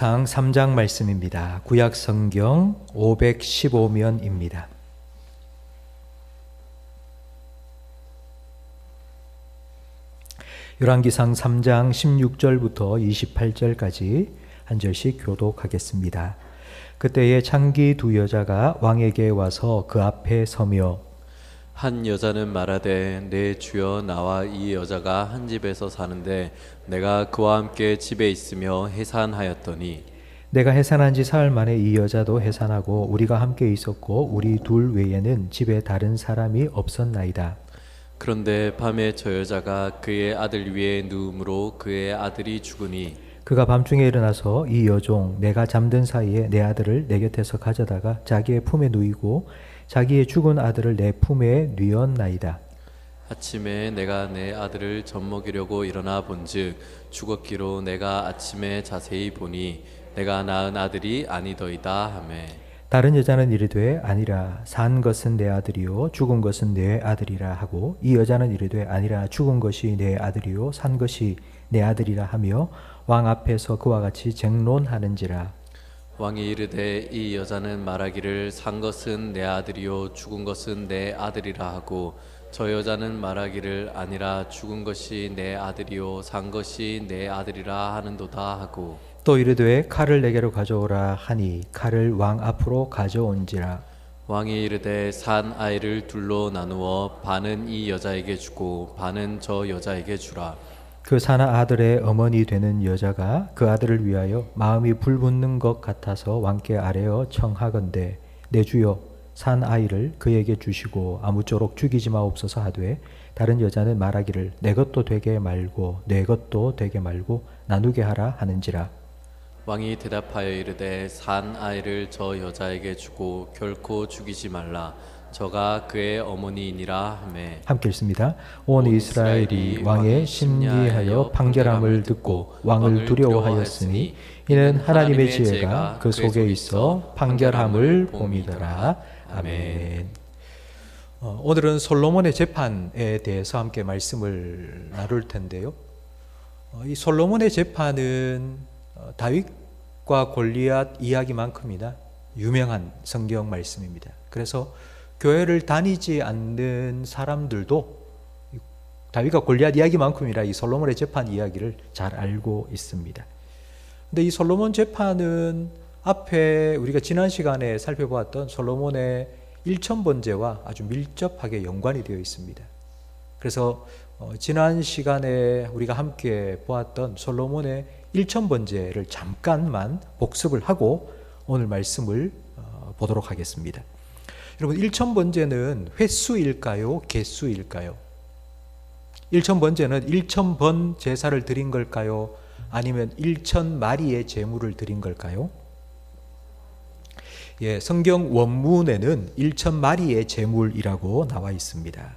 상 3장 말씀입니다. 구약 성경 515면입니다. 열왕기상 3장 16절부터 28절까지 한 절씩 교독하겠습니다. 그때에 창기 두 여자가 왕에게 와서 그 앞에 서며 한 여자는 말하되 내 주여 나와 이 여자가 한 집에서 사는데 내가 그와 함께 집에 있으며 해산하였더니 내가 해산한 지 사흘 만에 이 여자도 해산하고 우리가 함께 있었고 우리 둘 외에는 집에 다른 사람이 없었나이다. 그런데 밤에 저 여자가 그의 아들 위에 누움으로 그의 아들이 죽으니 그가 밤중에 일어나서 이 여종 내가 잠든 사이에 내 아들을 내 곁에서 가져다가 자기의 품에 누이고 자기의 죽은 아들을 내 품에 뉘었나이다. 아침에 내가 내 아들을 젖먹이려고 일어나 본즉 죽었기로 내가 아침에 자세히 보니 내가 낳은 아들이 아니더이다 하매 다른 여자는 이르되 아니라 산 것은 내 아들이요 죽은 것은 내 아들이라 하고 이 여자는 이르되 아니라 죽은 것이 내 아들이요 산 것이 내 아들이라 하며 왕 앞에서 그와 같이 쟁론하는지라. 왕이 이르되 이 여자는 말하기를 산 것은 내 아들이요 죽은 것은 내 아들이라 하고 저 여자는 말하기를 아니라 죽은 것이 내 아들이요 산 것이 내 아들이라 하는도다 하고 또 이르되 칼을 내게로 가져오라 하니 칼을 왕 앞으로 가져온지라. 왕이 이르되 산 아이를 둘로 나누어 반은 이 여자에게 주고 반은 저 여자에게 주라. 그 사나 아들의 어머니 되는 여자가 그 아들을 위하여 마음이 불붙는 것 같아서 왕께 아뢰어 청하건대 내 주여 산 아이를 그에게 주시고 아무쪼록 죽이지 마옵소서 하되 다른 여자는 말하기를 내 것도 되게 말고 내 것도 되게 말고 나누게 하라 하는지라. 왕이 대답하여 이르되 산 아이를 저 여자에게 주고 결코 죽이지 말라. 저가 그의 어머니이니라 하매 함께 읽습니다. 온 이스라엘이 왕의 심리하여 판결함을 듣고 왕을 두려워하였으니 이는 하나님의 지혜가 그 속에 있어 판결함을 봄이더라. 아멘. 오늘은 솔로몬의 재판에 대해서 함께 말씀을 나눌 텐데요. 이 솔로몬의 재판은 다윗과 골리앗 이야기만큼이나 유명한 성경 말씀입니다. 그래서 교회를 다니지 않는 사람들도 다윗과 골리앗 이야기만큼이나 이 솔로몬의 재판 이야기를 잘 알고 있습니다. 근데 이 솔로몬 재판은 앞에 우리가 지난 시간에 살펴보았던 솔로몬의 일천번제와 아주 밀접하게 연관이 되어 있습니다. 그래서 지난 시간에 우리가 함께 보았던 솔로몬의 일천번제를 잠깐만 복습을 하고 오늘 말씀을 보도록 하겠습니다. 여러분, 일천번제는 횟수일까요? 개수일까요? 일천번제는 1000번 제사를 드린 걸까요? 아니면 1000마리의 제물을 드린 걸까요? 예, 성경 원문에는 1000마리의 제물이라고 나와 있습니다.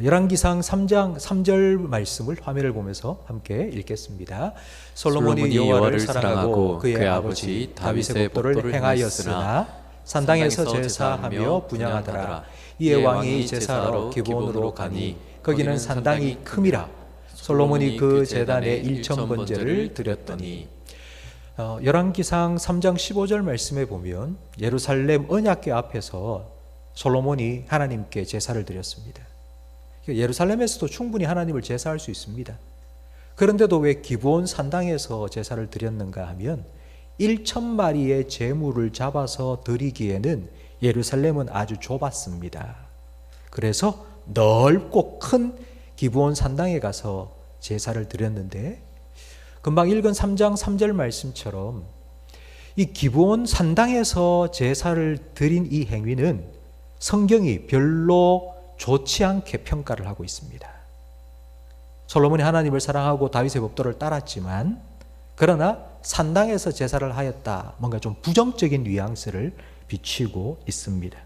열왕기상 3장 3절 말씀을 화면을 보면서 함께 읽겠습니다. 솔로몬이 여호와를 사랑하고 그의 아버지 다윗의 법도를 행하였으나 산당에서 제사하며 분향하더라. 이에 왕이 제사하러 기브온으로 가니 거기는 산당이 큼이라. 솔로몬이 그 제단에 1000번제를 드렸더니. 열왕기상 3장 15절 말씀에 보면 예루살렘 언약궤 앞에서 솔로몬이 하나님께 제사를 드렸습니다. 예루살렘에서도 충분히 하나님을 제사할 수 있습니다. 그런데도 왜 기브온 산당에서 제사를 드렸는가 하면 1000마리의 제물을 잡아서 드리기에는 예루살렘은 아주 좁았습니다. 그래서 넓고 큰 기브온 산당에 가서 제사를 드렸는데 금방 읽은 3장 3절 말씀처럼 이 기브온 산당에서 제사를 드린 이 행위는 성경이 별로 좋지 않게 평가를 하고 있습니다. 솔로몬이 하나님을 사랑하고 다윗의 법도를 따랐지만 그러나 산당에서 제사를 하였다. 뭔가 좀 부정적인 뉘앙스를 비치고 있습니다.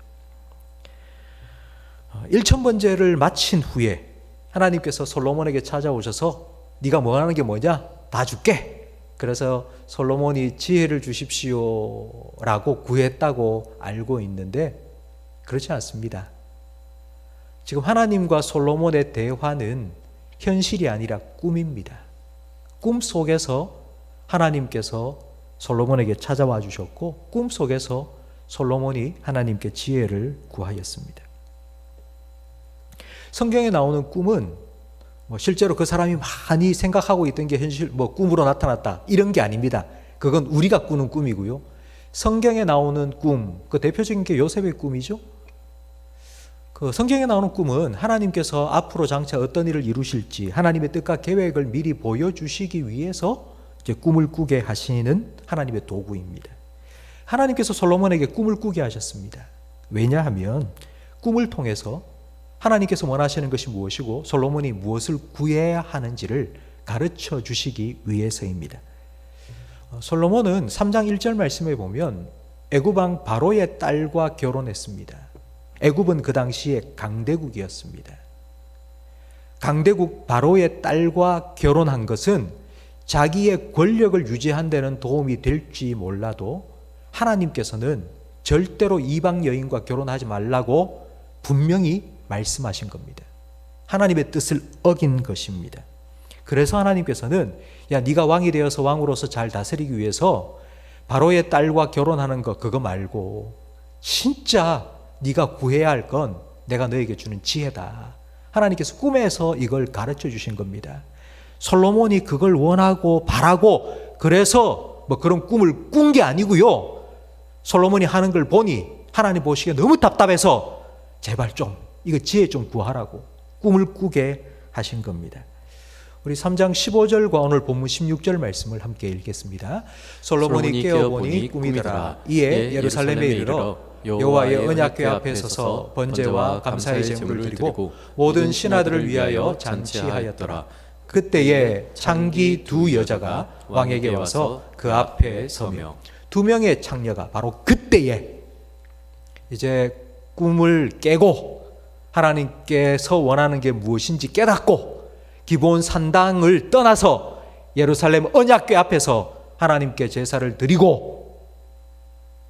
1000번제를 마친 후에 하나님께서 솔로몬에게 찾아오셔서 네가 원하는 게 뭐냐? 다 줄게. 그래서 솔로몬이 지혜를 주십시오 라고 구했다고 알고 있는데 그렇지 않습니다. 지금 하나님과 솔로몬의 대화는 현실이 아니라 꿈입니다. 꿈 속에서 하나님께서 솔로몬에게 찾아와 주셨고 꿈속에서 솔로몬이 하나님께 지혜를 구하였습니다. 성경에 나오는 꿈은 실제로 그 사람이 많이 생각하고 있던 게 현실 꿈으로 나타났다 이런 게 아닙니다. 그건 우리가 꾸는 꿈이고요. 성경에 나오는 꿈, 그 대표적인 게 요셉의 꿈이죠. 그 성경에 나오는 꿈은 하나님께서 앞으로 장차 어떤 일을 이루실지 하나님의 뜻과 계획을 미리 보여주시기 위해서 이제 꿈을 꾸게 하시는 하나님의 도구입니다. 하나님께서 솔로몬에게 꿈을 꾸게 하셨습니다. 왜냐하면 꿈을 통해서 하나님께서 원하시는 것이 무엇이고 솔로몬이 무엇을 구해야 하는지를 가르쳐 주시기 위해서입니다. 솔로몬은 3장 1절 말씀에 보면 애굽왕 바로의 딸과 결혼했습니다. 애굽은 그 당시에 강대국이었습니다. 강대국 바로의 딸과 결혼한 것은 자기의 권력을 유지하는 데는 도움이 될지 몰라도 하나님께서는 절대로 이방 여인과 결혼하지 말라고 분명히 말씀하신 겁니다. 하나님의 뜻을 어긴 것입니다. 그래서 하나님께서는 야, 네가 왕이 되어서 왕으로서 잘 다스리기 위해서 바로의 딸과 결혼하는 거 그거 말고 진짜 네가 구해야 할 건 내가 너에게 주는 지혜다. 하나님께서 꿈에서 이걸 가르쳐 주신 겁니다. 솔로몬이 그걸 원하고 바라고 그래서 그런 꿈을 꾼 게 아니고요. 솔로몬이 하는 걸 보니 하나님 보시기에 너무 답답해서 제발 좀 이거 지혜 좀 구하라고 꿈을 꾸게 하신 겁니다. 우리 3장 15절과 오늘 본문 16절 말씀을 함께 읽겠습니다. 솔로몬이 깨어보니 꿈이더라. 이에 예루살렘에 이르러 여호와의 언약궤 앞에 서서 번제와 감사의 제물을 드리고 모든 신하들을 위하여 잔치하였더라. 그때에 창기 두 여자가 왕에게 와서 그 앞에 서며 두 명의 창녀가 바로 그때에 이제 꿈을 깨고 하나님께서 원하는 게 무엇인지 깨닫고 기브온 산당을 떠나서 예루살렘 언약궤 앞에서 하나님께 제사를 드리고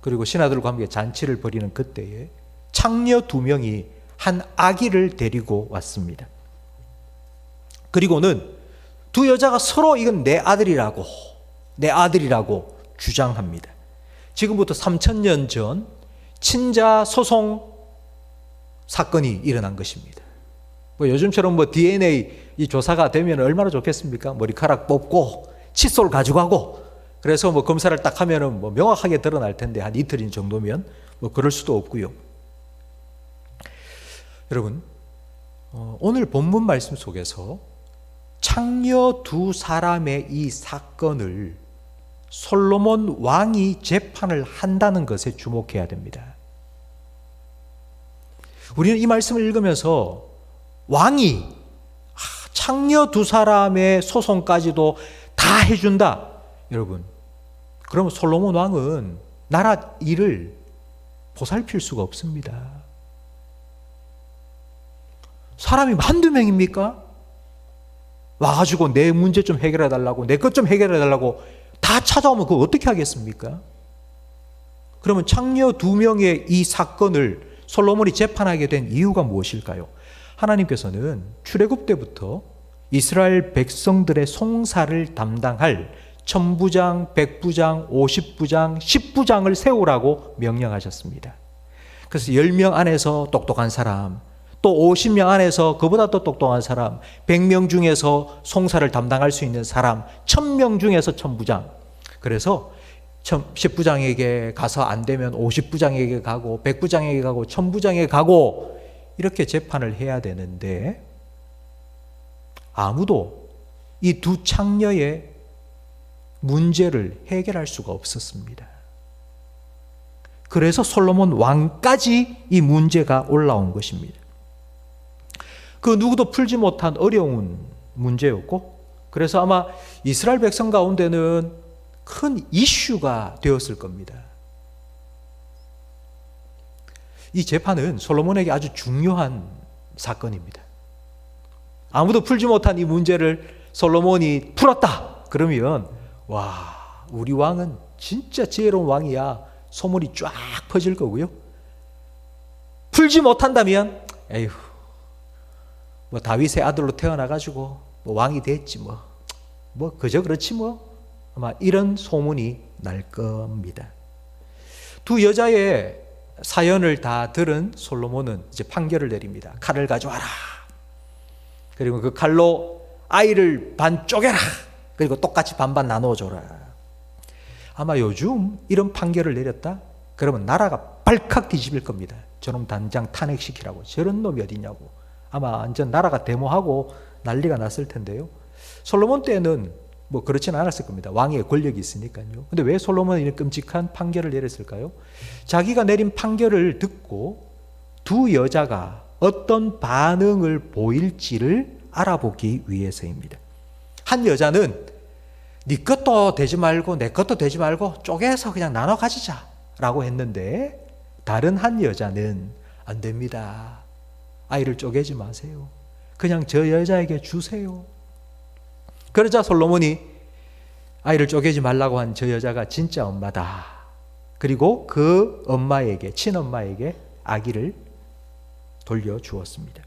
그리고 신하들과 함께 잔치를 벌이는 그때에 창녀 두 명이 한 아기를 데리고 왔습니다. 그리고는 두 여자가 서로 이건 내 아들이라고 주장합니다. 지금부터 3000년 전 친자 소송 사건이 일어난 것입니다. 요즘처럼 DNA 이 조사가 되면 얼마나 좋겠습니까? 머리카락 뽑고 칫솔 가져가고 그래서 검사를 딱 하면은 명확하게 드러날 텐데 한 이틀인 정도면 그럴 수도 없고요. 여러분, 오늘 본문 말씀 속에서 창녀 두 사람의 이 사건을 솔로몬 왕이 재판을 한다는 것에 주목해야 됩니다. 우리는 이 말씀을 읽으면서 왕이 창녀 두 사람의 소송까지도 다 해준다. 여러분, 그러면 솔로몬 왕은 나라 일을 보살필 수가 없습니다. 사람이 한두 명입니까? 와가지고 내 문제 좀 해결해 달라고, 내 것 좀 해결해 달라고 다 찾아오면 그거 어떻게 하겠습니까? 그러면 창녀 두 명의 이 사건을 솔로몬이 재판하게 된 이유가 무엇일까요? 하나님께서는 출애굽 때부터 이스라엘 백성들의 송사를 담당할 천부장, 백부장, 50부장, 10부장을 세우라고 명령하셨습니다. 그래서 10명 안에서 똑똑한 사람, 또 50명 안에서 그보다 더 똑똑한 사람, 100명 중에서 송사를 담당할 수 있는 사람, 1000명 중에서 천부장. 그래서 10부장에게 가서 안 되면 50부장에게 가고 100부장에게 가고 1000부장에게 가고 이렇게 재판을 해야 되는데 아무도 이 두 창녀의 문제를 해결할 수가 없었습니다. 그래서 솔로몬 왕까지 이 문제가 올라온 것입니다. 그 누구도 풀지 못한 어려운 문제였고 그래서 아마 이스라엘 백성 가운데는 큰 이슈가 되었을 겁니다. 이 재판은 솔로몬에게 아주 중요한 사건입니다. 아무도 풀지 못한 이 문제를 솔로몬이 풀었다. 그러면 와, 우리 왕은 진짜 지혜로운 왕이야. 소문이 쫙 퍼질 거고요. 풀지 못한다면 에휴, 다윗의 아들로 태어나가지고 왕이 됐지 뭐 그저 그렇지 뭐 아마 이런 소문이 날 겁니다. 두 여자의 사연을 다 들은 솔로몬은 이제 판결을 내립니다. 칼을 가져와라. 그리고 그 칼로 아이를 반 쪼개라. 그리고 똑같이 반반 나눠줘라. 아마 요즘 이런 판결을 내렸다? 그러면 나라가 발칵 뒤집힐 겁니다. 저놈 당장 탄핵시키라고. 저런 놈이 어디냐고. 아마 완전 나라가 데모하고 난리가 났을 텐데요. 솔로몬 때는 뭐 그렇지는 않았을 겁니다. 왕의 권력이 있으니까요. 근데 왜 솔로몬이 이런 끔찍한 판결을 내렸을까요? 자기가 내린 판결을 듣고 두 여자가 어떤 반응을 보일지를 알아보기 위해서입니다. 한 여자는 네 것도 되지 말고 내 것도 되지 말고 쪼개서 그냥 나눠 가지자 라고 했는데, 다른 한 여자는 안 됩니다. 아이를 쪼개지 마세요. 그냥 저 여자에게 주세요. 그러자 솔로몬이 아이를 쪼개지 말라고 한 저 여자가 진짜 엄마다. 그리고 그 엄마에게, 친엄마에게 아기를 돌려주었습니다.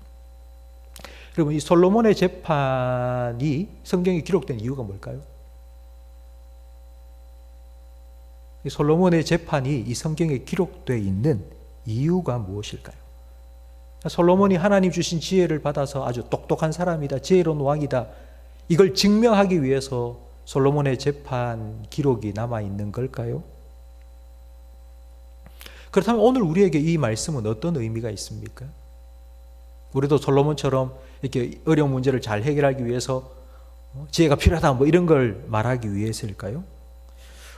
여러분, 이 솔로몬의 재판이 성경에 기록된 이유가 뭘까요? 이 솔로몬의 재판이 이 성경에 기록되어 있는 이유가 무엇일까요? 솔로몬이 하나님 주신 지혜를 받아서 아주 똑똑한 사람이다, 지혜로운 왕이다, 이걸 증명하기 위해서 솔로몬의 재판 기록이 남아있는 걸까요? 그렇다면 오늘 우리에게 이 말씀은 어떤 의미가 있습니까? 우리도 솔로몬처럼 이렇게 어려운 문제를 잘 해결하기 위해서 지혜가 필요하다, 뭐 이런 걸 말하기 위해서일까요?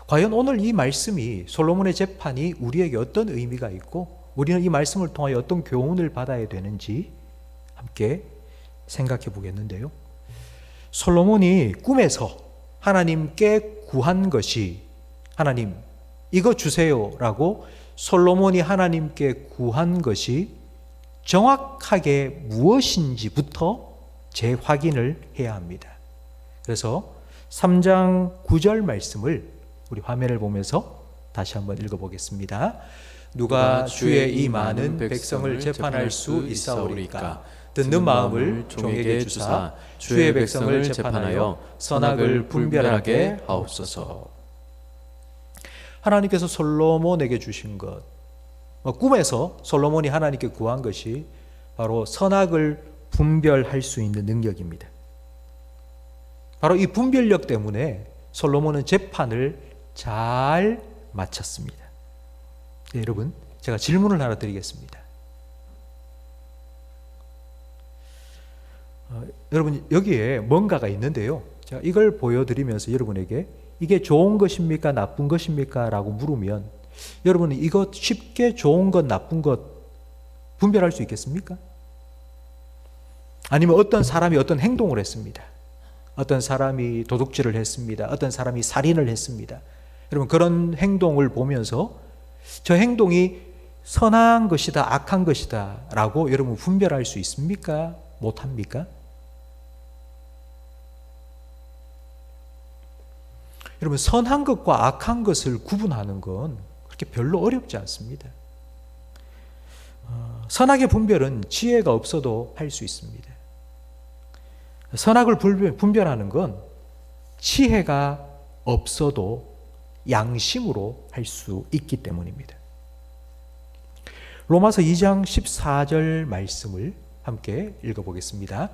과연 오늘 이 말씀이, 솔로몬의 재판이 우리에게 어떤 의미가 있고 우리는 이 말씀을 통하여 어떤 교훈을 받아야 되는지 함께 생각해 보겠는데요. 솔로몬이 꿈에서 하나님께 구한 것이, 하나님 이거 주세요 라고 솔로몬이 하나님께 구한 것이 정확하게 무엇인지부터 재확인을 해야 합니다. 그래서 3장 9절 말씀을 우리 화면을 보면서 다시 한번 읽어보겠습니다. 누가 주의 이 많은 백성을 재판할 수 있사오리까? 듣는 마음을 종에게 주사 주의 백성을 재판하여 선악을 분별하게 하옵소서. 하나님께서 솔로몬에게 주신 것, 꿈에서 솔로몬이 하나님께 구한 것이 바로 선악을 분별할 수 있는 능력입니다. 바로 이 분별력 때문에 솔로몬은 재판을 잘 마쳤습니다. 네, 여러분, 제가 질문을 하나 드리겠습니다. 여러분, 여기에 뭔가가 있는데요. 제가 이걸 보여드리면서 여러분에게 이게 좋은 것입니까? 나쁜 것입니까? 라고 물으면 여러분은 이거 쉽게 좋은 것, 나쁜 것 분별할 수 있겠습니까? 아니면 어떤 사람이 어떤 행동을 했습니다. 어떤 사람이 도둑질을 했습니다. 어떤 사람이 살인을 했습니다. 여러분, 그런 행동을 보면서 저 행동이 선한 것이다, 악한 것이다 라고 여러분 분별할 수 있습니까? 못합니까? 여러분, 선한 것과 악한 것을 구분하는 건 그렇게 별로 어렵지 않습니다. 선악의 분별은 지혜가 없어도 할 수 있습니다. 선악을 분별하는 건 지혜가 없어도 양심으로 할 수 있기 때문입니다. 로마서 2장 14절 말씀을 함께 읽어보겠습니다.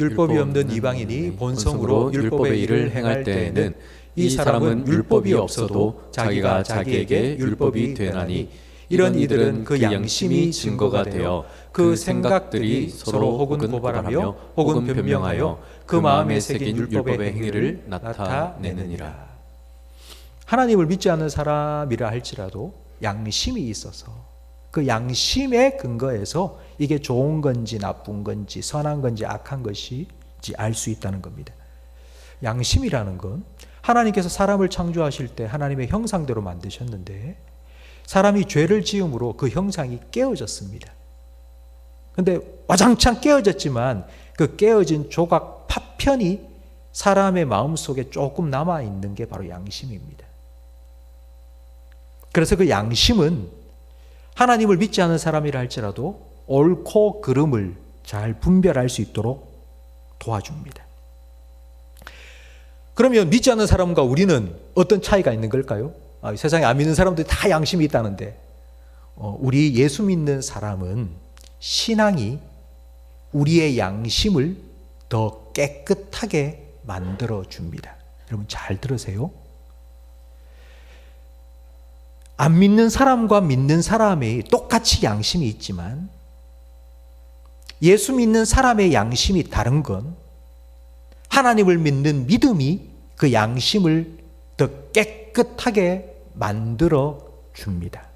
율법이 없는 이방인이 본성으로 율법의 일을 행할 때에는 이 사람은 율법이 없어도 자기가 자기에게 율법이 되나니 이런 이들은 그 양심이 증거가 되어 그 생각들이 서로 혹은 고발하며 혹은 변명하여 그 마음에 새긴 율법의 행위를 나타내느니라. 하나님을 믿지 않는 사람이라 할지라도 양심이 있어서 그 양심의 근거에서 이게 좋은 건지 나쁜 건지 선한 건지 악한 것인지 알 수 있다는 겁니다. 양심이라는 건 하나님께서 사람을 창조하실 때 하나님의 형상대로 만드셨는데 사람이 죄를 지음으로 그 형상이 깨어졌습니다. 그런데 와장창 깨어졌지만 그 깨어진 조각 파편이 사람의 마음속에 조금 남아있는 게 바로 양심입니다. 그래서 그 양심은 하나님을 믿지 않는 사람이라 할지라도 옳고 그름을 잘 분별할 수 있도록 도와줍니다. 그러면 믿지 않는 사람과 우리는 어떤 차이가 있는 걸까요? 세상에 안 믿는 사람들이 다 양심이 있다는데 우리 예수 믿는 사람은 신앙이 우리의 양심을 더 깨끗하게 만들어 줍니다. 여러분 잘 들으세요. 안 믿는 사람과 믿는 사람이 똑같이 양심이 있지만 예수 믿는 사람의 양심이 다른 건 하나님을 믿는 믿음이 그 양심을 더 깨끗하게 만들어 줍니다.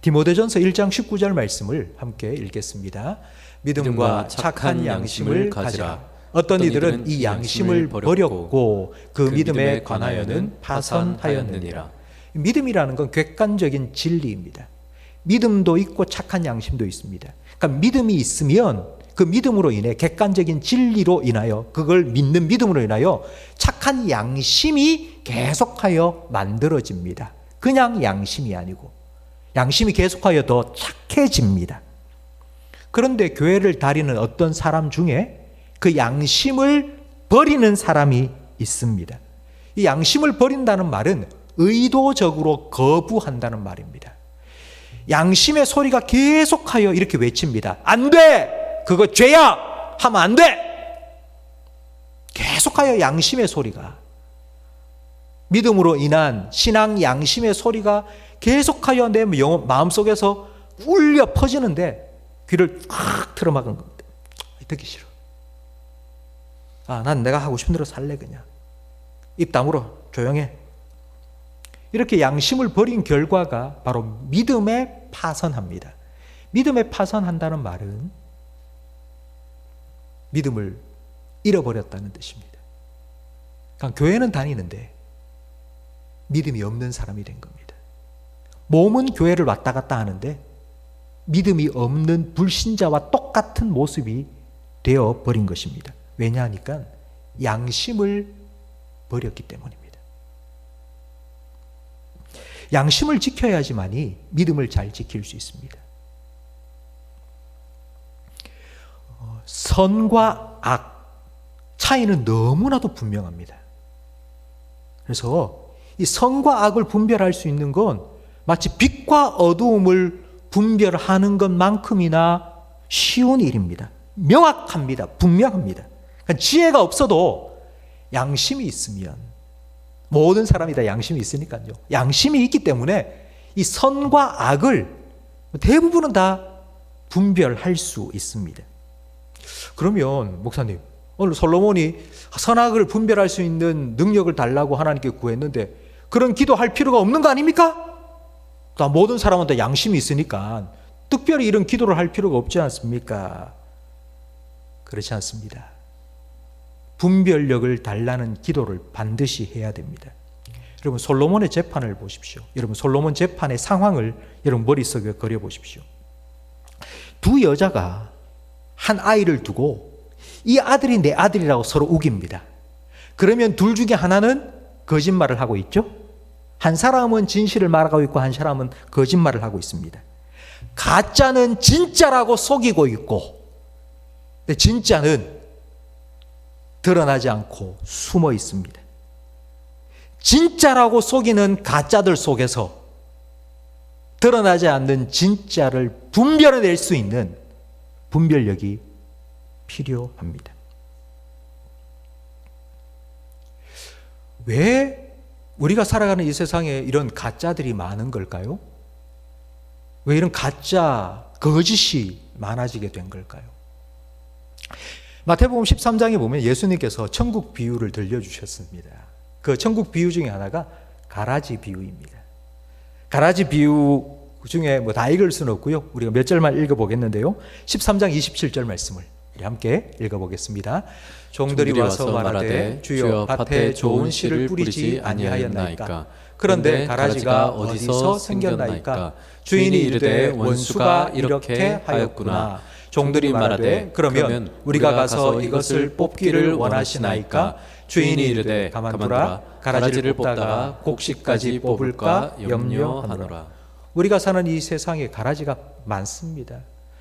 디모데전서 1장 19절 말씀을 함께 읽겠습니다. 믿음과 착한 양심을 가지라. 어떤 이들은 이 양심을 버렸고 그 믿음에 관하여는 파선하였느니라. 믿음이라는 건 객관적인 진리입니다. 믿음도 있고 착한 양심도 있습니다. 그러니까 믿음이 있으면 그 믿음으로 인해 객관적인 진리로 인하여 그걸 믿는 믿음으로 인하여 착한 양심이 계속하여 만들어집니다. 그냥 양심이 아니고 양심이 계속하여 더 착해집니다. 그런데 교회를 다니는 어떤 사람 중에 그 양심을 버리는 사람이 있습니다. 이 양심을 버린다는 말은 의도적으로 거부한다는 말입니다. 양심의 소리가 계속하여 이렇게 외칩니다. 안 돼! 그거 죄야! 하면 안 돼! 계속하여 양심의 소리가, 믿음으로 인한 신앙 양심의 소리가 계속하여 내 마음속에서 울려 퍼지는데 귀를 확 틀어막은 겁니다. 듣기 싫어. 난 내가 하고 싶은 대로 살래 그냥. 입 다물어. 조용해. 이렇게 양심을 버린 결과가 바로 믿음에 파선합니다. 믿음에 파선한다는 말은 믿음을 잃어버렸다는 뜻입니다. 그러니까 교회는 다니는데 믿음이 없는 사람이 된 겁니다. 몸은 교회를 왔다 갔다 하는데 믿음이 없는 불신자와 똑같은 모습이 되어 버린 것입니다. 왜냐하니까 양심을 버렸기 때문입니다. 양심을 지켜야지만이 믿음을 잘 지킬 수 있습니다. 선과 악 차이는 너무나도 분명합니다. 그래서 이 선과 악을 분별할 수 있는 건 마치 빛과 어두움을 분별하는 것만큼이나 쉬운 일입니다. 명확합니다. 분명합니다. 그러니까 지혜가 없어도 양심이 있으면, 모든 사람이 다 양심이 있으니까요. 양심이 있기 때문에 이 선과 악을 대부분은 다 분별할 수 있습니다. 그러면 목사님, 오늘 솔로몬이 선악을 분별할 수 있는 능력을 달라고 하나님께 구했는데 그런 기도할 필요가 없는 거 아닙니까? 다 모든 사람은 다 양심이 있으니까 특별히 이런 기도를 할 필요가 없지 않습니까? 그렇지 않습니다. 분별력을 달라는 기도를 반드시 해야 됩니다. 여러분 솔로몬의 재판을 보십시오. 여러분 솔로몬 재판의 상황을 여러분 머릿속에 그려보십시오. 두 여자가 한 아이를 두고 이 아들이 내 아들이라고 서로 우깁니다. 그러면 둘 중에 하나는 거짓말을 하고 있죠. 한 사람은 진실을 말하고 있고 한 사람은 거짓말을 하고 있습니다. 가짜는 진짜라고 속이고 있고 근데 진짜는 드러나지 않고 숨어 있습니다. 진짜라고 속이는 가짜들 속에서 드러나지 않는 진짜를 분별해낼 수 있는 분별력이 필요합니다. 왜 우리가 살아가는 이 세상에 이런 가짜들이 많은 걸까요? 왜 이런 가짜, 거짓이 많아지게 된 걸까요? 마태복음 13장에 보면 예수님께서 천국 비유를 들려주셨습니다. 그 천국 비유 중에 하나가 가라지 비유입니다. 가라지 비유 중에 다 읽을 수는 없고요. 우리가 몇 절만 읽어보겠는데요. 13장 27절 말씀을 함께 읽어보겠습니다. 종들이 와서 말하되 주여 밭에 좋은 씨를 뿌리지 아니하였나이까? 그런데 가라지가 어디서 생겼나이까? 주인이 이르되 원수가 이렇게 하였구나. 종들이 말하되 그러면 우리가 가서 이것을 뽑기를 원하시나이까? 주인이 이르되 가만두라. 가라지를 뽑다가 곡식까지 뽑을까 염려하노라. 우리가 사는 이 세상에 가라지가 많습니다.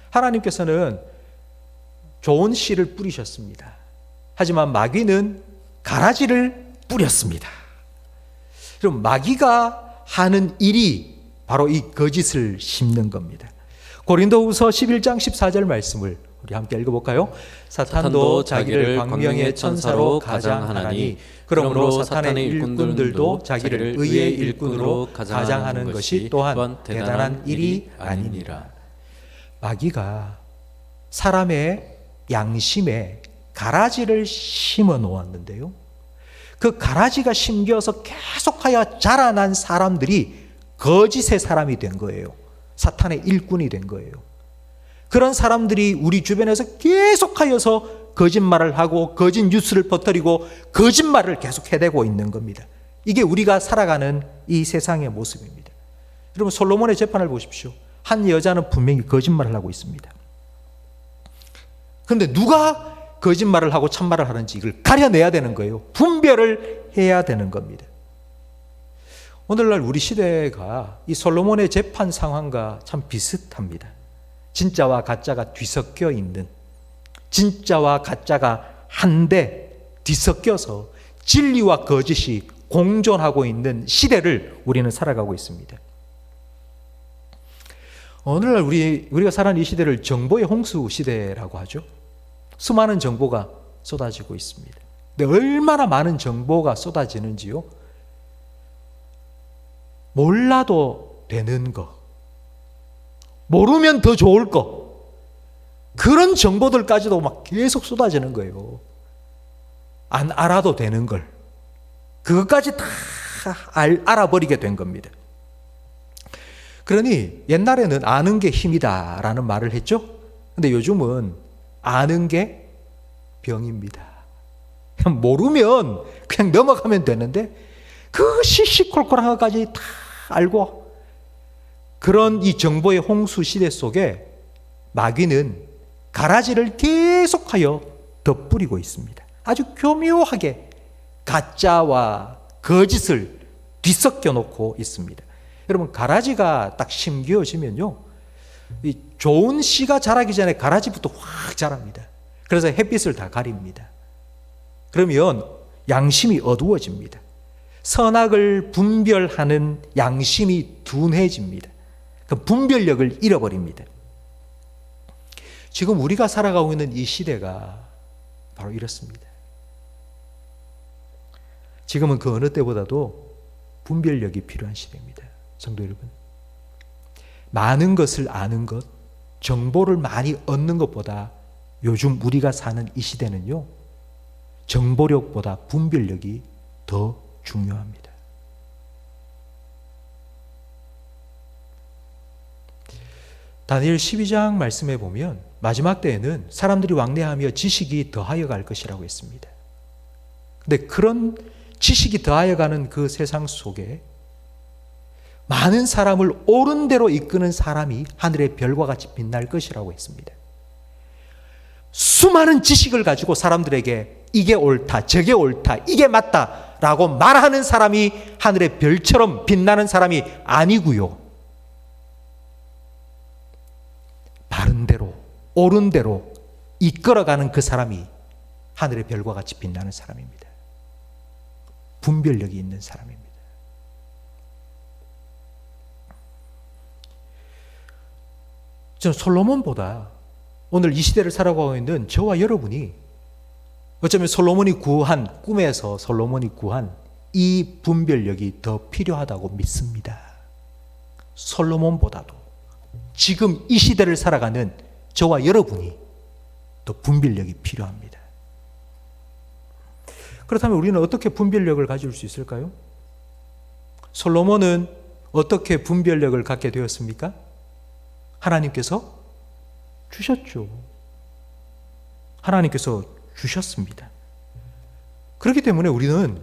하나님께서는 좋은 씨를 뿌리셨습니다. 하지만 마귀는 가라지를 뿌렸습니다. 그럼 마귀가 하는 일이 바로 이 거짓을 심는 겁니다. 고린도후서 11장 14절 말씀을 우리 함께 읽어볼까요? 사탄도 자기를 광명의 천사로 가장하나니 그러므로 사탄의 일꾼들도 자기를 의의 일꾼으로 가장하는 것이 또한 대단한 일이 아니니라. 마귀가 사람의 양심에 가라지를 심어 놓았는데요, 그 가라지가 심겨서 계속하여 자라난 사람들이 거짓의 사람이 된 거예요. 사탄의 일꾼이 된 거예요. 그런 사람들이 우리 주변에서 계속하여서 거짓말을 하고 거짓 뉴스를 퍼뜨리고 거짓말을 계속 해대고 있는 겁니다. 이게 우리가 살아가는 이 세상의 모습입니다. 여러분, 솔로몬의 재판을 보십시오. 한 여자는 분명히 거짓말을 하고 있습니다. 그런데 누가 거짓말을 하고 참말을 하는지 이걸 가려내야 되는 거예요. 분별을 해야 되는 겁니다. 오늘날 우리 시대가 이 솔로몬의 재판 상황과 참 비슷합니다. 진짜와 가짜가 뒤섞여 있는, 진짜와 가짜가 한데 뒤섞여서 진리와 거짓이 공존하고 있는 시대를 우리는 살아가고 있습니다. 오늘날 우리가 살아가는 이 시대를 정보의 홍수 시대라고 하죠. 수많은 정보가 쏟아지고 있습니다. 근데 얼마나 많은 정보가 쏟아지는지요? 몰라도 되는 거, 모르면 더 좋을 거, 그런 정보들까지도 막 계속 쏟아지는 거예요. 안 알아도 되는 걸, 그것까지 다 알아버리게 된 겁니다. 그러니 옛날에는 아는 게 힘이다라는 말을 했죠. 근데 요즘은 아는 게 병입니다. 그냥 모르면 그냥 넘어가면 되는데 그 시시콜콜한 것까지 다 알고, 그런 이 정보의 홍수 시대 속에 마귀는 가라지를 계속하여 덧뿌리고 있습니다. 아주 교묘하게 가짜와 거짓을 뒤섞여 놓고 있습니다. 여러분, 가라지가 딱 심겨지면요, 이 좋은 씨가 자라기 전에 가라지부터 확 자랍니다. 그래서 햇빛을 다 가립니다. 그러면 양심이 어두워집니다. 선악을 분별하는 양심이 둔해집니다. 그 분별력을 잃어버립니다. 지금 우리가 살아가고 있는 이 시대가 바로 이렇습니다. 지금은 그 어느 때보다도 분별력이 필요한 시대입니다. 성도 여러분, 많은 것을 아는 것, 정보를 많이 얻는 것보다 요즘 우리가 사는 이 시대는요, 정보력보다 분별력이 더 중요합니다. 다니엘 12장 말씀에 보면 마지막 때에는 사람들이 왕래하며 지식이 더하여 갈 것이라고 했습니다. 근데 그런 지식이 더하여 가는 그 세상 속에 많은 사람을 옳은 대로 이끄는 사람이 하늘의 별과 같이 빛날 것이라고 했습니다. 수많은 지식을 가지고 사람들에게 이게 옳다, 저게 옳다, 이게 맞다 라고 말하는 사람이 하늘의 별처럼 빛나는 사람이 아니고요, 바른 대로, 옳은 대로 이끌어가는 그 사람이 하늘의 별과 같이 빛나는 사람입니다. 분별력이 있는 사람입니다. 저는 솔로몬보다 오늘 이 시대를 살아가고 있는 저와 여러분이 어쩌면 솔로몬이 구한, 꿈에서 솔로몬이 구한 이 분별력이 더 필요하다고 믿습니다. 솔로몬보다도 지금 이 시대를 살아가는 저와 여러분이 더 분별력이 필요합니다. 그렇다면 우리는 어떻게 분별력을 가질 수 있을까요? 솔로몬은 어떻게 분별력을 갖게 되었습니까? 하나님께서 주셨죠. 하나님께서 주셨습니다. 그렇기 때문에 우리는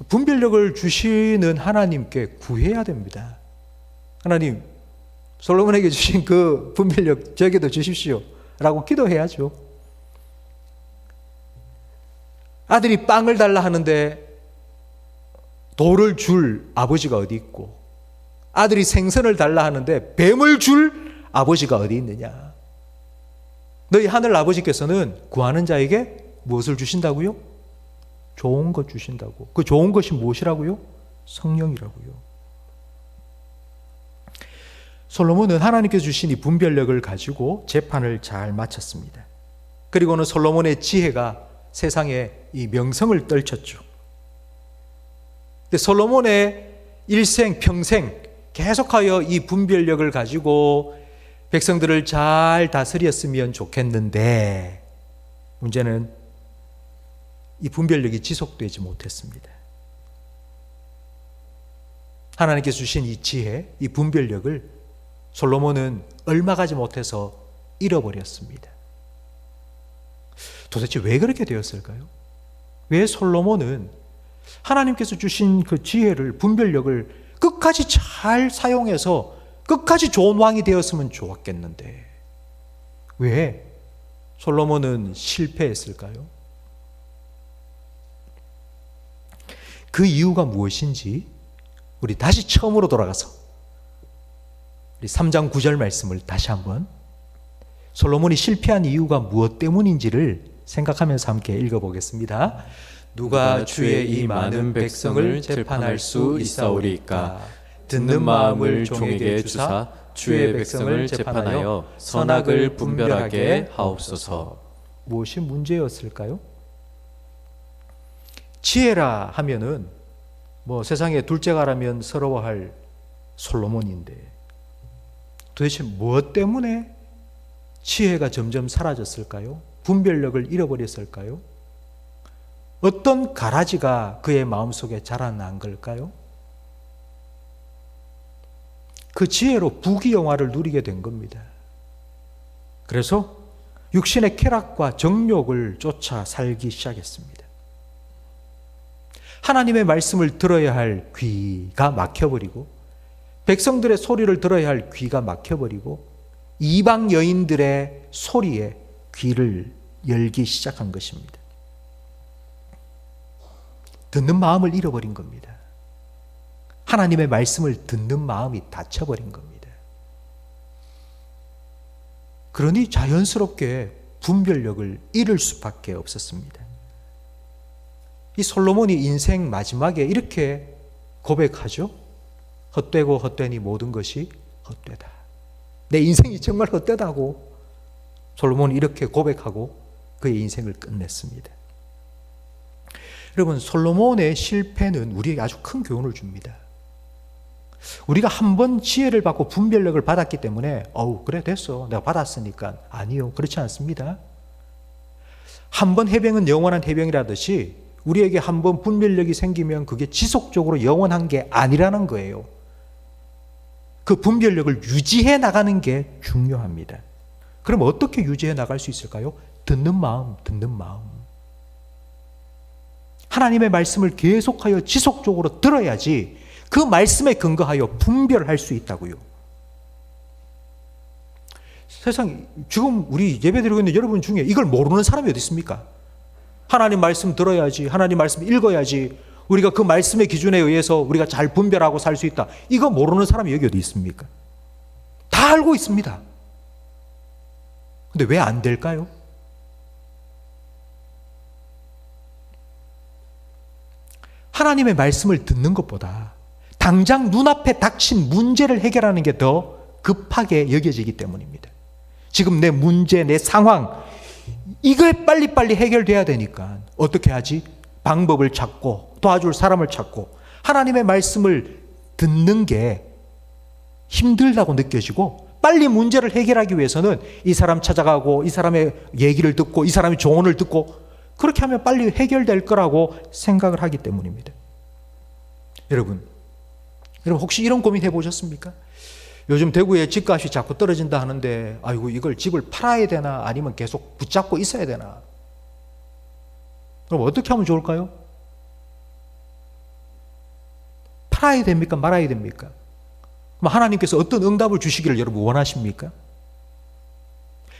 분별력을 주시는 하나님께 구해야 됩니다. 하나님, 솔로몬에게 주신 그 분별력 저에게도 주십시오 라고 기도해야죠. 아들이 빵을 달라 하는데 돌을 줄 아버지가 어디 있고, 아들이 생선을 달라 하는데 뱀을 줄 아버지가 어디 있느냐. 너희 하늘 아버지께서는 구하는 자에게 무엇을 주신다고요? 좋은 것 주신다고. 그 좋은 것이 무엇이라고요? 성령이라고요. 솔로몬은 하나님께서 주신 이 분별력을 가지고 재판을 잘 마쳤습니다. 그리고는 솔로몬의 지혜가 세상에 이 명성을 떨쳤죠. 근데 솔로몬의 일생 평생 계속하여 이 분별력을 가지고 백성들을 잘 다스렸으면 좋겠는데 문제는 이 분별력이 지속되지 못했습니다. 하나님께서 주신 이 지혜, 이 분별력을 솔로몬은 얼마 가지 못해서 잃어버렸습니다. 도대체 왜 그렇게 되었을까요? 왜 솔로몬은 하나님께서 주신 그 지혜를, 분별력을 끝까지 잘 사용해서 끝까지 좋은 왕이 되었으면 좋았겠는데 왜 솔로몬은 실패했을까요? 그 이유가 무엇인지 우리 다시 처음으로 돌아가서 우리 3장 9절 말씀을 다시 한번 솔로몬이 실패한 이유가 무엇 때문인지를 생각하면서 함께 읽어보겠습니다. 누가 주의 이 많은 백성을 재판할 수 있사오리까? 듣는 마음을 종에게 주사 주의 백성을 재판하여 선악을 분별하게 하옵소서. 무엇이 문제였을까요? 지혜라 하면은 세상에 둘째가라면 서러워할 솔로몬인데 도대체 무엇 때문에 지혜가 점점 사라졌을까요? 분별력을 잃어버렸을까요? 어떤 가라지가 그의 마음속에 자라난 걸까요? 그 지혜로 부귀영화를 누리게 된 겁니다. 그래서 육신의 쾌락과 정욕을 쫓아 살기 시작했습니다. 하나님의 말씀을 들어야 할 귀가 막혀버리고 백성들의 소리를 들어야 할 귀가 막혀버리고 이방 여인들의 소리에 귀를 열기 시작한 것입니다. 듣는 마음을 잃어버린 겁니다. 하나님의 말씀을 듣는 마음이 닫혀버린 겁니다. 그러니 자연스럽게 분별력을 잃을 수밖에 없었습니다. 이 솔로몬이 인생 마지막에 이렇게 고백하죠. 헛되고 헛되니 모든 것이 헛되다. 내 인생이 정말 헛되다고 솔로몬이 이렇게 고백하고 그의 인생을 끝냈습니다. 여러분, 솔로몬의 실패는 우리에게 아주 큰 교훈을 줍니다. 우리가 한 번 지혜를 받고 분별력을 받았기 때문에 그래 됐어 내가 받았으니까 아니요, 그렇지 않습니다. 한 번 해병은 영원한 해병이라듯이 우리에게 한 번 분별력이 생기면 그게 지속적으로 영원한 게 아니라는 거예요. 그 분별력을 유지해 나가는 게 중요합니다. 그럼 어떻게 유지해 나갈 수 있을까요? 듣는 마음. 하나님의 말씀을 계속하여 지속적으로 들어야지 그 말씀에 근거하여 분별할 수 있다고요. 세상 지금 우리 예배드리고 있는 여러분 중에 이걸 모르는 사람이 어디 있습니까? 하나님 말씀 들어야지, 하나님 말씀 읽어야지, 우리가 그 말씀의 기준에 의해서 우리가 잘 분별하고 살 수 있다. 이거 모르는 사람이 여기 어디 있습니까? 다 알고 있습니다. 근데 왜 안 될까요? 하나님의 말씀을 듣는 것보다 당장 눈앞에 닥친 문제를 해결하는 게 더 급하게 여겨지기 때문입니다. 지금 내 문제, 내 상황, 이거에 빨리빨리 해결돼야 되니까 어떻게 하지? 방법을 찾고 도와줄 사람을 찾고 하나님의 말씀을 듣는 게 힘들다고 느껴지고 빨리 문제를 해결하기 위해서는 이 사람 찾아가고 이 사람의 얘기를 듣고 이 사람의 조언을 듣고 그렇게 하면 빨리 해결될 거라고 생각을 하기 때문입니다. 여러분 혹시 이런 고민 해보셨습니까? 요즘 대구에 집값이 자꾸 떨어진다 하는데 아이고 이걸 집을 팔아야 되나 아니면 계속 붙잡고 있어야 되나? 그럼 어떻게 하면 좋을까요? 팔아야 됩니까? 말아야 됩니까? 그럼 하나님께서 어떤 응답을 주시기를 여러분 원하십니까?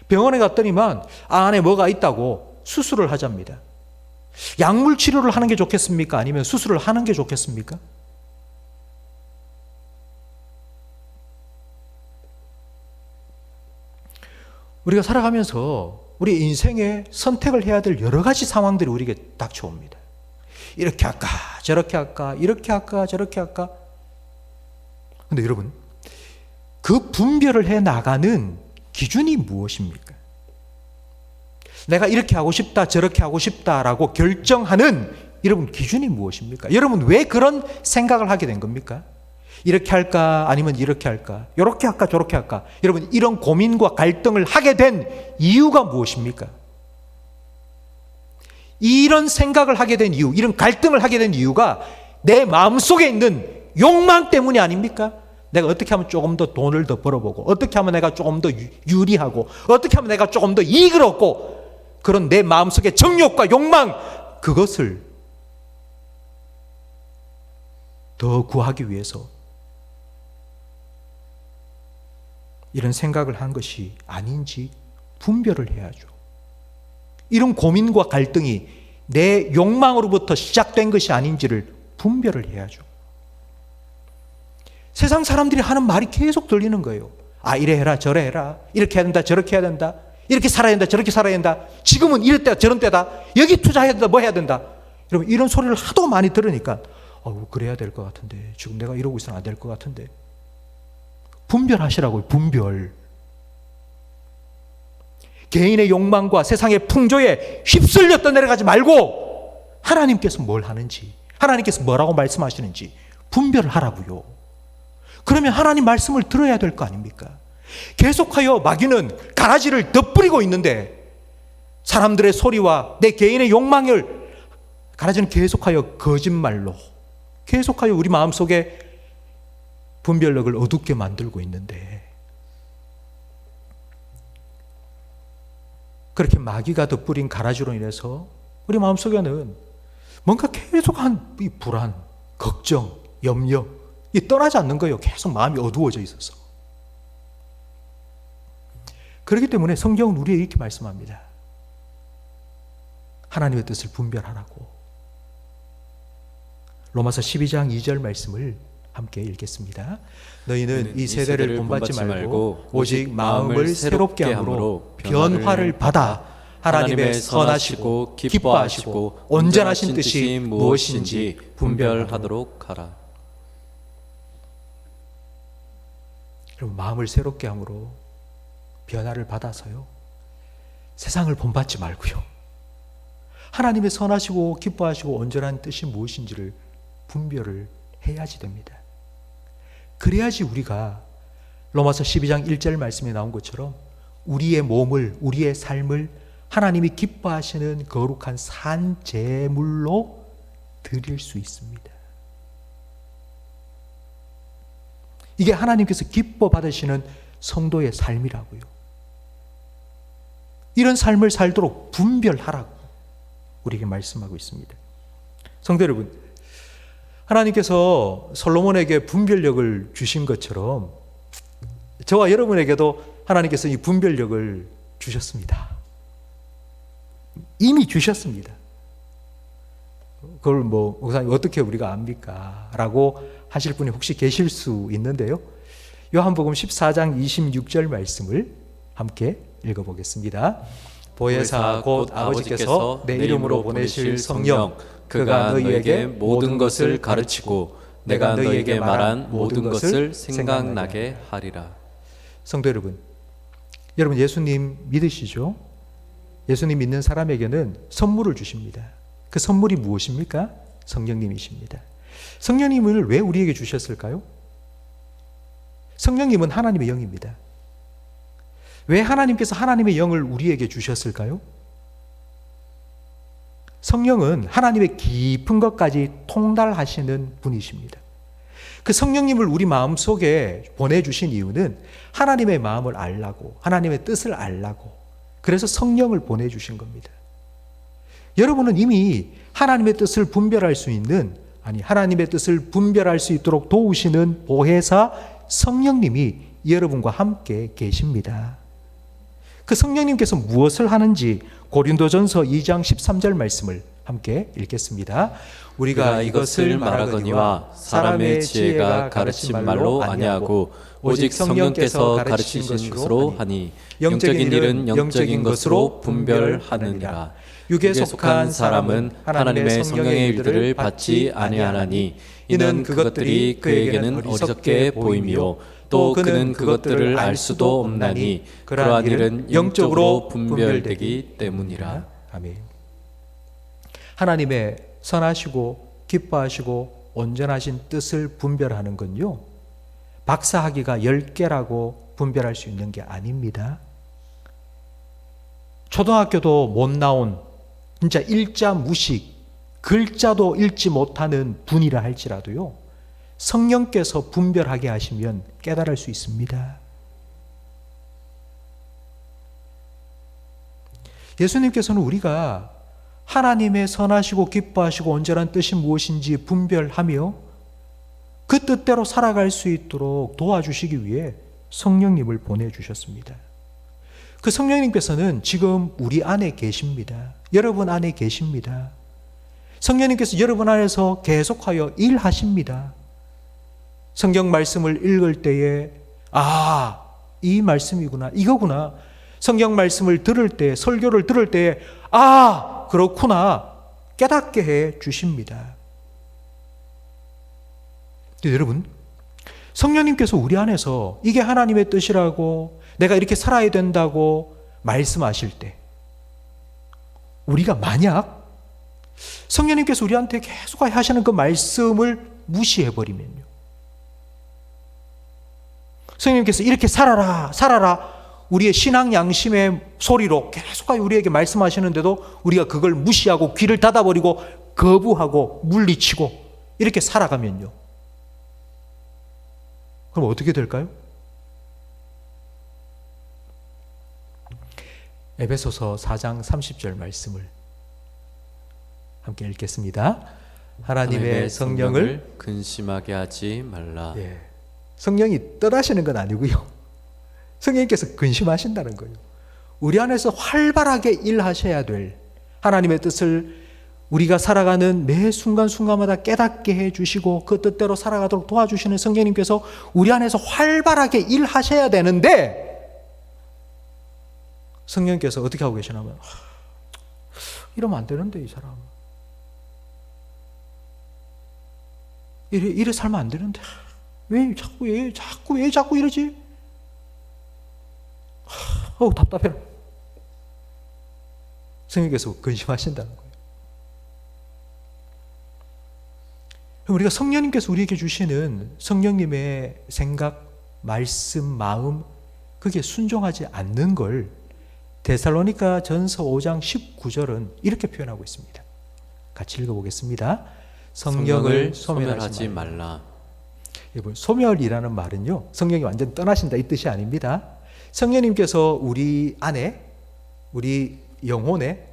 병원에 갔더니만 안에 뭐가 있다고 수술을 하자입니다. 약물 치료를 하는 게 좋겠습니까? 아니면 수술을 하는 게 좋겠습니까? 우리가 살아가면서 우리 인생에 선택을 해야 될 여러 가지 상황들이 우리에게 닥쳐옵니다. 이렇게 할까 저렇게 할까 이렇게 할까 저렇게 할까. 근데 여러분, 그 분별을 해 나가는 기준이 무엇입니까? 내가 이렇게 하고 싶다 저렇게 하고 싶다라고 결정하는 여러분 기준이 무엇입니까? 여러분 왜 그런 생각을 하게 된 겁니까? 이렇게 할까 아니면 이렇게 할까, 이렇게 할까 저렇게 할까. 여러분 이런 고민과 갈등을 하게 된 이유가 무엇입니까? 이런 생각을 하게 된 이유, 이런 갈등을 하게 된 이유가 내 마음속에 있는 욕망 때문이 아닙니까? 내가 어떻게 하면 조금 더 돈을 더 벌어보고, 어떻게 하면 내가 조금 더 유리하고, 어떻게 하면 내가 조금 더 이익을 얻고, 그런 내 마음속의 정욕과 욕망, 그것을 더 구하기 위해서 이런 생각을 한 것이 아닌지 분별을 해야죠. 이런 고민과 갈등이 내 욕망으로부터 시작된 것이 아닌지를 분별을 해야죠. 세상 사람들이 하는 말이 계속 들리는 거예요. 아, 이래 해라 저래 해라, 이렇게 해야 된다 저렇게 해야 된다, 이렇게 살아야 된다 저렇게 살아야 된다, 지금은 이럴 때다 저런 때다, 여기 투자해야 된다 뭐 해야 된다. 여러분 이런 소리를 하도 많이 들으니까 그래야 될 것 같은데, 지금 내가 이러고 있어는 안 될 것 같은데. 분별하시라고요. 분별. 개인의 욕망과 세상의 풍조에 휩쓸려 떠내려가지 말고 하나님께서 뭘 하는지, 하나님께서 뭐라고 말씀하시는지 분별을 하라고요. 그러면 하나님 말씀을 들어야 될 거 아닙니까? 계속하여 마귀는 가라지를 덧뿌리고 있는데 사람들의 소리와 내 개인의 욕망을 가라지는 계속하여 거짓말로 계속하여 우리 마음속에 분별력을 어둡게 만들고 있는데, 그렇게 마귀가 덧뿌린 가라지로 인해서 우리 마음속에는 뭔가 계속한 이 불안, 걱정, 염려 이 떠나지 않는 거예요. 계속 마음이 어두워져 있어서. 그렇기 때문에 성경은 우리에게 이렇게 말씀합니다. 하나님의 뜻을 분별하라고. 로마서 12장 2절 말씀을 함께 읽겠습니다. 너희는 이 세대를 본받지 말고 오직 마음을 새롭게 함으로 변화를 받아 하나님의 선하시고 기뻐하시고 온전하신 뜻이 무엇인지 분별하도록 하라. 여러분, 마음을 새롭게 함으로 변화를 받아서요, 세상을 본받지 말고요, 하나님의 선하시고 기뻐하시고 온전한 뜻이 무엇인지를 분별을 해야지 됩니다. 그래야지 우리가 로마서 12장 1절 말씀에 나온 것처럼 우리의 몸을, 우리의 삶을 하나님이 기뻐하시는 거룩한 산 제물로 드릴 수 있습니다. 이게 하나님께서 기뻐 받으시는 성도의 삶이라고요. 이런 삶을 살도록 분별하라고 우리에게 말씀하고 있습니다. 성도 여러분, 하나님께서 솔로몬에게 분별력을 주신 것처럼 저와 여러분에게도 하나님께서 이 분별력을 주셨습니다. 이미 주셨습니다. 그걸 목사님 어떻게 우리가 압니까? 라고 하실 분이 혹시 계실 수 있는데요. 요한복음 14장 26절 말씀을 함께 읽어보겠습니다. 보혜사 곧 아버지께서 내 이름으로 보내실 성령, 그가 너희에게 모든 것을 가르치고 내가 너희에게 말한 모든 것을 생각나게 하리라. 성도 여러분, 여러분 예수님 믿으시죠? 예수님 믿는 사람에게는 선물을 주십니다. 그 선물이 무엇입니까? 성령님이십니다. 성령님을 왜 우리에게 주셨을까요? 성령님은 하나님의 영입니다. 왜 하나님께서 하나님의 영을 우리에게 주셨을까요? 성령은 하나님의 깊은 것까지 통달하시는 분이십니다. 그 성령님을 우리 마음속에 보내주신 이유는 하나님의 마음을 알라고, 하나님의 뜻을 알라고, 그래서 성령을 보내주신 겁니다. 여러분은 이미 하나님의 뜻을 분별할 수 있는, 하나님의 뜻을 분별할 수 있도록 도우시는 보혜사 성령님이 여러분과 함께 계십니다. 그 성령님께서 무엇을 하는지 고린도전서 2장 13절 말씀을 함께 읽겠습니다. 우리가 이것을 말하거니와 사람의 지혜가 가르친 말로 아니하고 오직 성령께서 가르치신 것으로 하니 영적인 일은 영적인 것으로 분별하느니라. 육에 속한 사람은 하나님의 성령의 일들을 받지 아니하나니 이는 그것들이 그에게는 어리석게 보임이요 또 그는 그것들을 알 수도 없나니 그러한 일은 영적으로 분별되기 때문이라. 아멘. 하나님의 선하시고 기뻐하시고 온전하신 뜻을 분별하는 건요, 박사학위가 10개라고 분별할 수 있는 게 아닙니다. 초등학교도 못 나온 진짜 일자 무식, 글자도 읽지 못하는 분이라 할지라도요, 성령께서 분별하게 하시면 깨달을 수 있습니다. 예수님께서는 우리가 하나님의 선하시고 기뻐하시고 온전한 뜻이 무엇인지 분별하며 그 뜻대로 살아갈 수 있도록 도와주시기 위해 성령님을 보내주셨습니다. 그 성령님께서는 지금 우리 안에 계십니다. 여러분 안에 계십니다. 성령님께서 여러분 안에서 계속하여 일하십니다. 성경 말씀을 읽을 때에 이 말씀이구나, 이거구나. 성경 말씀을 들을 때, 설교를 들을 때에 그렇구나 깨닫게 해 주십니다. 여러분, 성령님께서 우리 안에서 이게 하나님의 뜻이라고, 내가 이렇게 살아야 된다고 말씀하실 때, 우리가 만약 성령님께서 우리한테 계속 하시는 그 말씀을 무시해버리면요, 성령님께서 이렇게 살아라 우리의 신앙 양심의 소리로 계속 우리에게 말씀하시는데도 우리가 그걸 무시하고 귀를 닫아버리고 거부하고 물리치고 이렇게 살아가면요, 그럼 어떻게 될까요? 에베소서 4장 30절 말씀을 함께 읽겠습니다. 하나님의 성령을 근심하게 하지 말라. 성령이 떠나시는 건 아니고요, 성령님께서 근심하신다는 거예요. 우리 안에서 활발하게 일하셔야 될 하나님의 뜻을 우리가 살아가는 매 순간순간마다 깨닫게 해주시고 그 뜻대로 살아가도록 도와주시는 성령님께서 우리 안에서 활발하게 일하셔야 되는데, 성령님께서 어떻게 하고 계시냐면, 이러면 안 되는데, 이 사람 이래 살면 안 되는데 왜 자꾸 이러지? 답답해라. 성령께서 근심하신다는 거예요. 우리가 성령님께서 우리에게 주시는 성령님의 생각, 말씀, 마음, 그게 순종하지 않는 걸 데살로니가 전서 5장 19절은 이렇게 표현하고 있습니다. 같이 읽어보겠습니다. 성령을 소멸하지 말라. 여러분, 소멸이라는 말은요, 성령이 완전 떠나신다 이 뜻이 아닙니다. 성령님께서 우리 안에, 우리 영혼에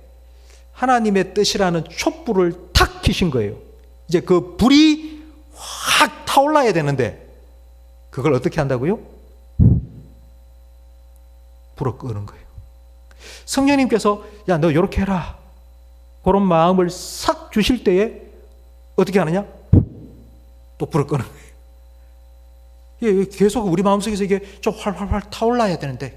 하나님의 뜻이라는 촛불을 탁 켜신 거예요. 이제 그 불이 확 타올라야 되는데 그걸 어떻게 한다고요? 불을 끄는 거예요. 성령님께서 야, 너 이렇게 해라, 그런 마음을 싹 주실 때에 어떻게 하느냐? 또 불을 끄는 거예요. 계속 우리 마음속에서 이게 좀 활활 타올라야 되는데,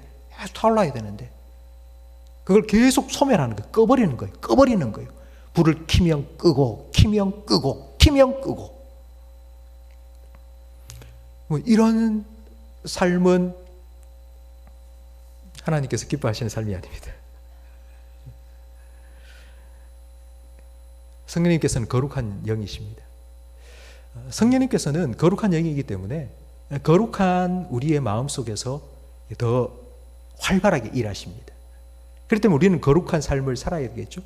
그걸 계속 소멸하는 거예요. 꺼버리는 거예요. 불을 켜면 끄고, 이런 삶은 하나님께서 기뻐하시는 삶이 아닙니다. 성령님께서는 거룩한 영이십니다. 성령님께서는 거룩한 영이기 때문에 거룩한 우리의 마음 속에서 더 활발하게 일하십니다. 그렇기 때문에 우리는 거룩한 삶을 살아야 되겠죠.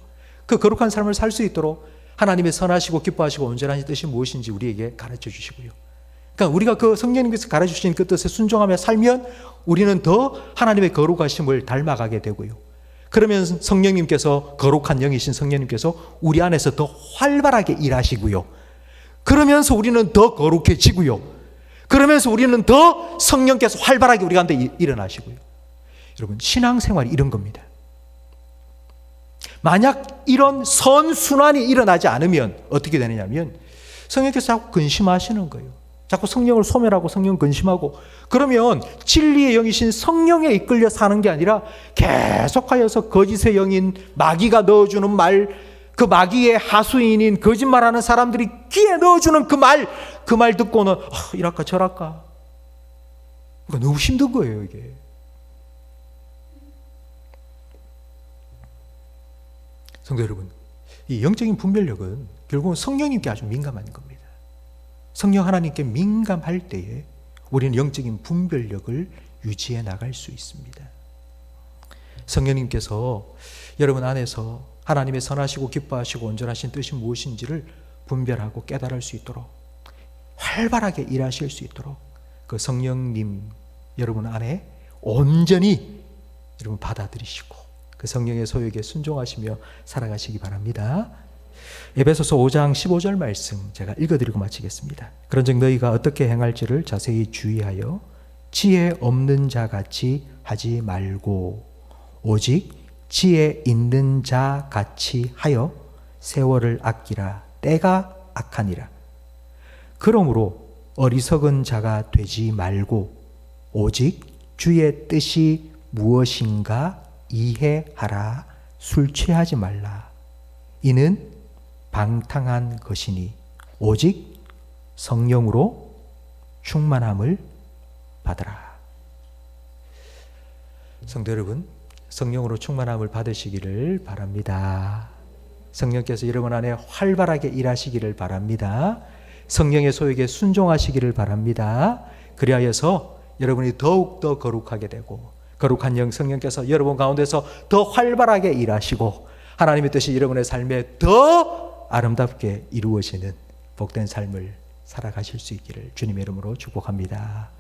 그 거룩한 삶을 살 수 있도록 하나님의 선하시고 기뻐하시고 온전한 뜻이 무엇인지 우리에게 가르쳐 주시고요. 그러니까 우리가 그 성령님께서 가르쳐 주신 그 뜻에 순종하며 살면 우리는 더 하나님의 거룩하심을 닮아가게 되고요. 그러면 성령님께서, 거룩한 영이신 성령님께서 우리 안에서 더 활발하게 일하시고요. 그러면서 우리는 더 거룩해지고요. 그러면서 우리는 더 성령께서 활발하게 우리 가운데 일어나시고요. 여러분, 신앙생활이 이런 겁니다. 만약 이런 선순환이 일어나지 않으면 어떻게 되느냐면 성령께서 자꾸 근심하시는 거예요. 자꾸 성령을 소멸하고 성령 근심하고, 그러면 진리의 영이신 성령에 이끌려 사는 게 아니라 계속하여서 거짓의 영인 마귀가 넣어주는 말, 그 마귀의 하수인인 거짓말하는 사람들이 귀에 넣어주는 그 말 듣고는 이랄까 저랄까. 그러니까 너무 힘든 거예요, 이게. 성도 여러분, 이 영적인 분별력은 결국은 성령님께 아주 민감한 겁니다. 성령 하나님께 민감할 때에 우리는 영적인 분별력을 유지해 나갈 수 있습니다. 성령님께서 여러분 안에서 하나님의 선하시고 기뻐하시고 온전하신 뜻이 무엇인지를 분별하고 깨달을 수 있도록, 활발하게 일하실 수 있도록 그 성령님 여러분 안에 온전히 여러분 받아들이시고 그 성령의 소욕에 순종하시며 살아가시기 바랍니다. 에베소서 5장 15절 말씀 제가 읽어드리고 마치겠습니다. 그런즉 너희가 어떻게 행할지를 자세히 주의하여 지혜 없는 자 같이 하지 말고 오직 지혜 있는 자 같이 하여 세월을 아끼라. 때가 악하니라. 그러므로 어리석은 자가 되지 말고 오직 주의 뜻이 무엇인가 이해하라. 술 취하지 말라. 이는 방탕한 것이니 오직 성령으로 충만함을 받으라. 성도 여러분, 성령으로 충만함을 받으시기를 바랍니다. 성령께서 여러분 안에 활발하게 일하시기를 바랍니다. 성령의 소욕에 순종하시기를 바랍니다. 그리하여서 여러분이 더욱더 거룩하게 되고 거룩한 영 성령께서 여러분 가운데서 더 활발하게 일하시고 하나님의 뜻이 여러분의 삶에 더 아름답게 이루어지는 복된 삶을 살아가실 수 있기를 주님의 이름으로 축복합니다.